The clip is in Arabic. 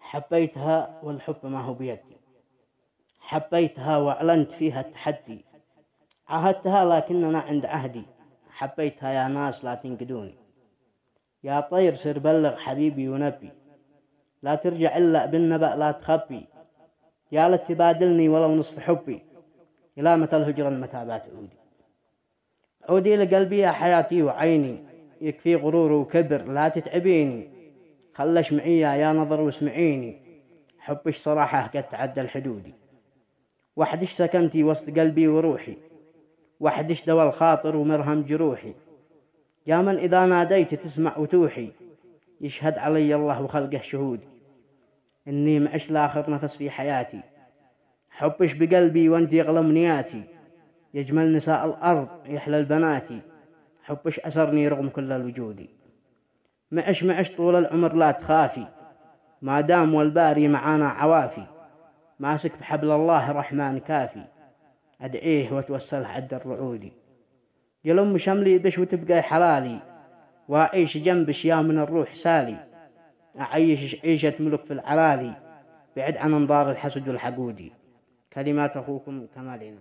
حبيتها والحب ما هو بيدي، حبيتها وأعلنت فيها التحدي، عاهدتها لكننا عند عهدي، حبيتها يا ناس لا تنقدوني، يا طير سر بلغ حبيبي ونبي، لا ترجع إلا بالنبأ لا تخبي، يا لت تبادلني ولو نصف حبي، إلى متى الهجرة متى بعودي، عودي لقلبي يا حياتي وعيني، يكفي غرور وكبر لا تتعبيني، خلش معي يا نظر واسمعيني، حبش صراحة قد تعدى الحدودي، وحدش سكنتي وسط قلبي وروحي، وحدش دوا الخاطر ومرهم جروحي، يا من إذا ناديت تسمع وتوحي، يشهد علي الله وخلقه شهودي، إني معش لآخر نفس في حياتي، حبش بقلبي وانت يغلى منياتي، يجمل نساء الأرض يحلى البناتي، حبش أسرني رغم كل الوجود، معش طول العمر لا تخافي، ما دام والباري معانا عوافي، ماسك بحبل الله رحمن كافي، أدعيه واتوسل عد الرعود، يلم شملي بش وتبقى حلالي، وأعيش جنبش يا من الروح سالي، أعيش عيشة ملك في العلالي، بعد عن انظار الحسد والحقودي. كلمات أخوكم كمالنا.